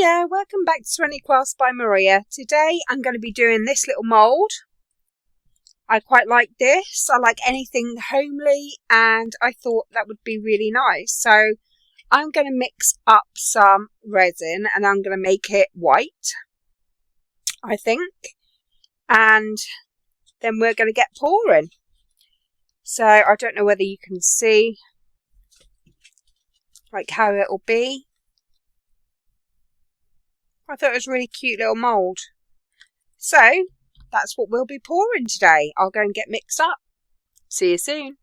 Hiya, welcome back to Ceramic Crafts by Maria. Today I'm going to be doing this little mould. I quite like this. I like anything homely and I thought that would be really nice. So I'm going to mix up some resin and I'm going to make it white, I think. And then we're going to get pouring. So I don't know whether you can see like how it'll be. I thought it was a really cute little mould. So that's what we'll be pouring today. I'll go and get mixed up. See you soon.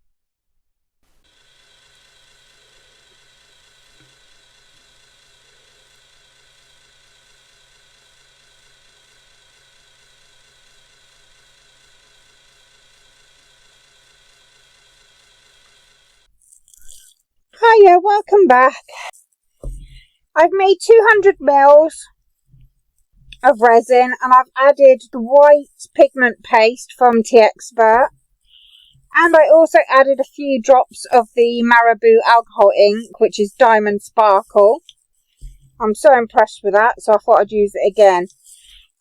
Hiya, welcome back. I've made 200 mils of resin and I've added the white pigment paste from T-Expert, and I also added a few drops of the Marabu alcohol ink, which is Diamond Sparkle. I'm so impressed with that, so I thought I'd use it again.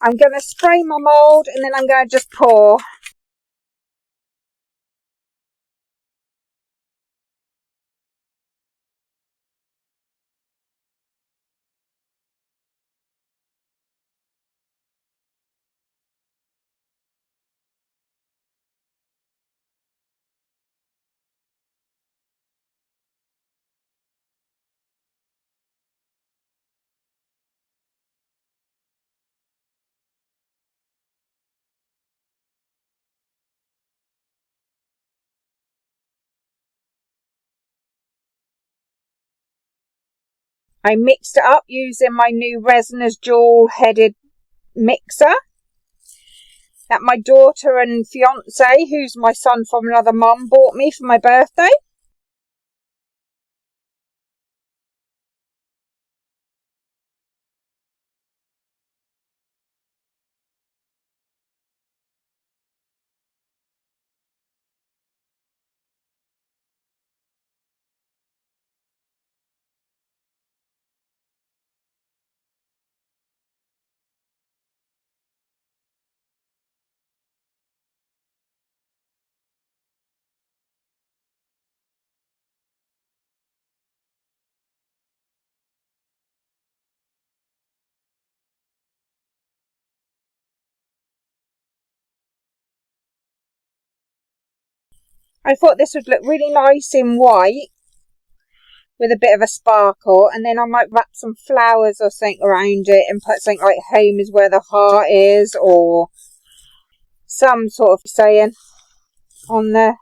I'm going to spray my mould and then I'm going to just pour. I mixed it up using my new Resiners dual headed mixer that my daughter and fiance, who's my son from another mum, bought me for my birthday. I thought this would look really nice in white with a bit of a sparkle, and then I might wrap some flowers or something around it and put something like home is where the heart is, or some sort of saying on there.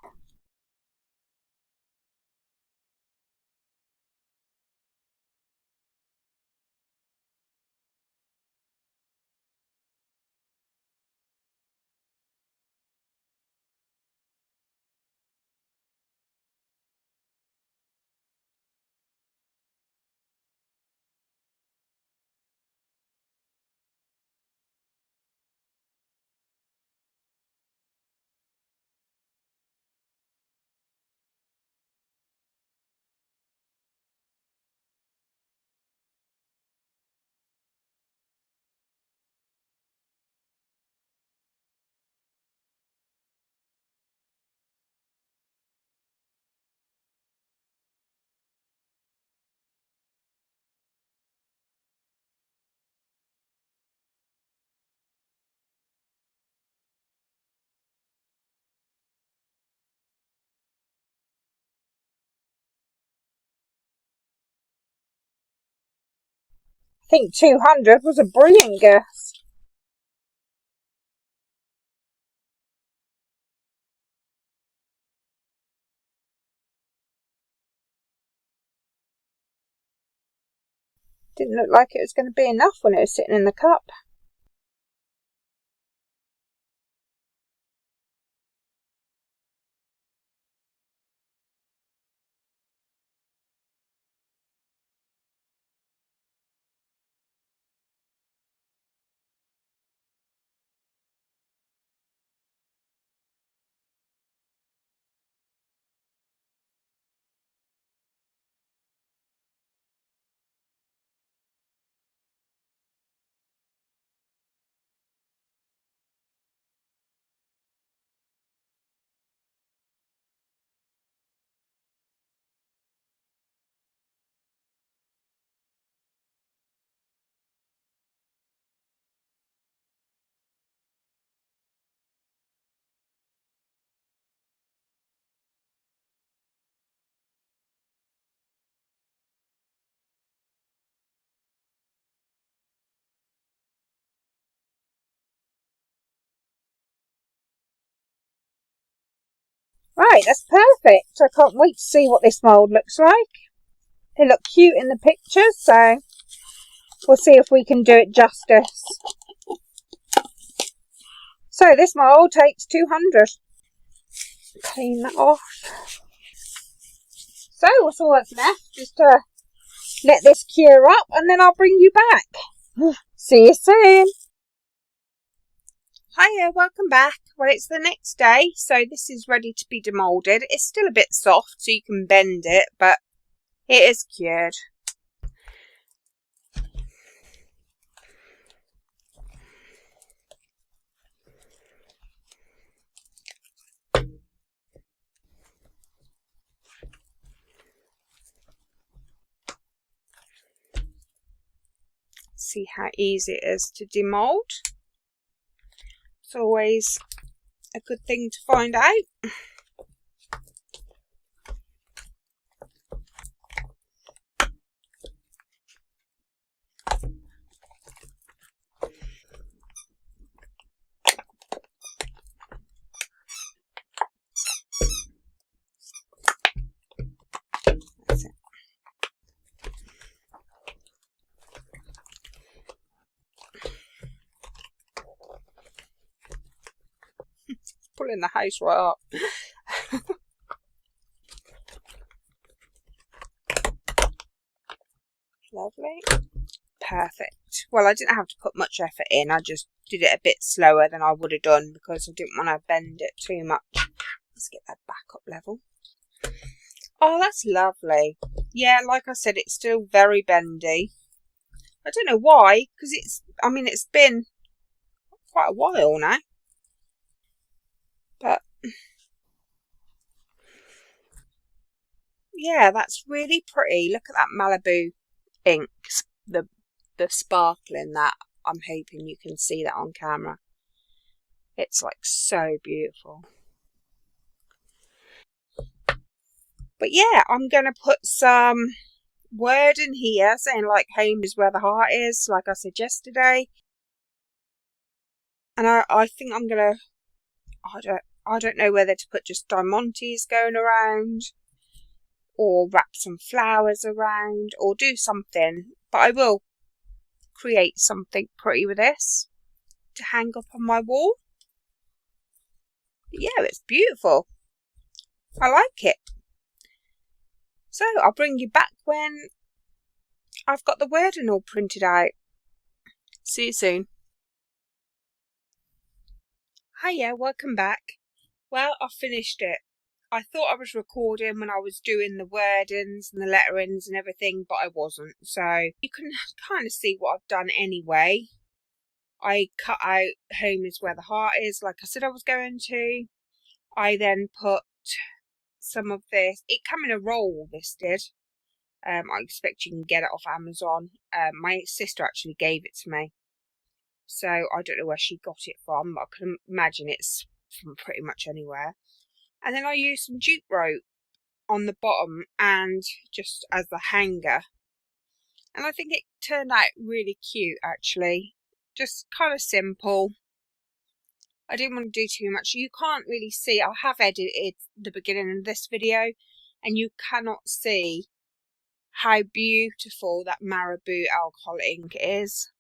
I think 200 was a brilliant guess. Didn't look like it was going to be enough when it was sitting in the cup. Right, that's perfect. I can't wait to see what this mould looks like. They look cute in the pictures, so we'll see if we can do it justice. So this mould takes 200. Clean that off. So what's all that's left is to let this cure up, and then I'll bring you back. See you soon. Hiya, welcome back. Well, it's the next day, so this is ready to be demoulded. It's still a bit soft, so you can bend it, but it is cured. See how easy it is to demould. It's always a good thing to find out. That's it. Pulling the house right up. Lovely. Perfect. Well, I didn't have to put much effort in. I just did it a bit slower than I would have done because I didn't want to bend it too much. Let's get that back up level. Oh, that's lovely. Yeah, like I said, it's still very bendy. I don't know why, because it's been quite a while now. But yeah, that's really pretty. Look at that Marabu ink, the sparkle in that. I'm hoping you can see that on camera. It's like so beautiful. But yeah, I'm going to put some word in here saying like home is where the heart is, like I said yesterday. And I think I'm going to, I don't know whether to put just diamantes going around or wrap some flowers around or do something. But I will create something pretty with this to hang up on my wall. But yeah, it's beautiful. I like it. So I'll bring you back when I've got the wording all printed out. See you soon. Hiya, welcome back. Well, I finished it. I thought I was recording when I was doing the wordings and the letterings and everything, but I wasn't. So you can kind of see what I've done anyway. I cut out home is where the heart is, like I said I was going to. I then put some of this. It came in a roll, this did. I expect you can get it off Amazon. My sister actually gave it to me. So I don't know where she got it from, but I can imagine it's from pretty much anywhere. And then I used some jute rope on the bottom and just as the hanger. And I think it turned out really cute actually. Just kind of simple. I didn't want to do too much. You can't really see. I have edited the beginning of this video and you cannot see how beautiful that Marabu alcohol ink is.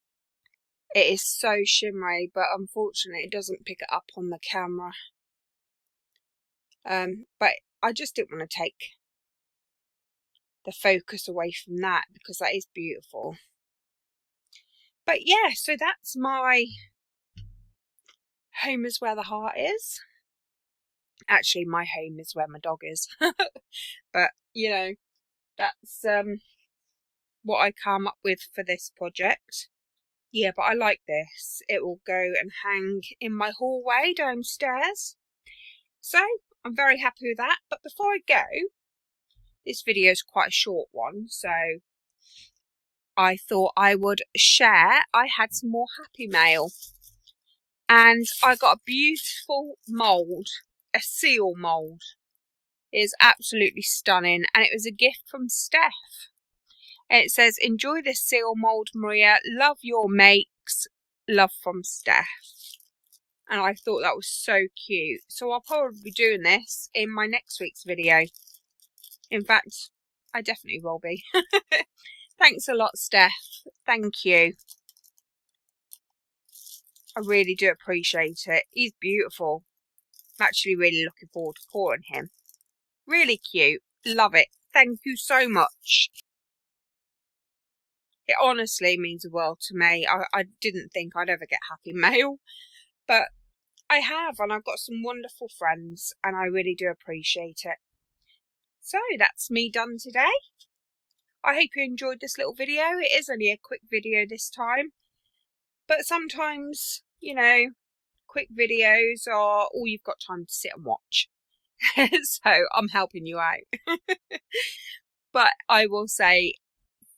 It is so shimmery, but unfortunately it doesn't pick it up on the camera. But I just didn't want to take the focus away from that because that is beautiful. But yeah, so that's my home is where the heart is. Actually, my home is where my dog is. But, you know, that's what I come up with for this project. Yeah, but I like this. It will go and hang in my hallway downstairs. So, I'm very happy with that. But before I go, this video is quite a short one, so I thought I would share. I had some more happy mail. And I got a beautiful mould, a seal mould. It is absolutely stunning, and it was a gift from Steph. And it says, enjoy this seal mould, Maria. Love your makes. Love from Steph. and I thought that was so cute. So I'll probably be doing this in my next week's video. In fact, I definitely will be. Thanks a lot, Steph. Thank you. I really do appreciate it. He's beautiful. I'm actually really looking forward to pouring him. Really cute. Love it. Thank you so much. It honestly means the world to me. I didn't think I'd ever get happy mail, but I have, and I've got some wonderful friends, and I really do appreciate it. So that's me done today. I hope you enjoyed this little video. It is only a quick video this time, but sometimes, you know, quick videos are all you've got time to sit and watch. So I'm helping you out. But I will say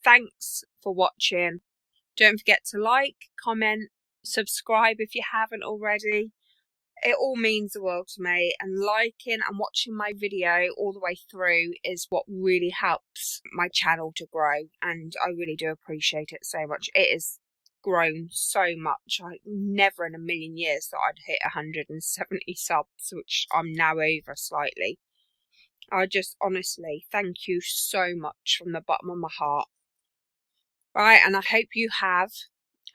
thanks for watching. Don't forget to like, comment, subscribe if you haven't already. It all means the world to me, and liking and watching my video all the way through is what really helps my channel to grow, and I really do appreciate it so much. It has grown so much. I never in a million years thought I'd hit 170 subs, which I'm now over slightly. I just honestly thank you so much from the bottom of my heart. Right, and I hope you have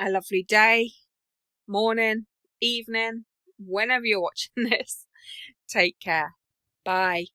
a lovely day, morning, evening, whenever you're watching this. Take care. Bye.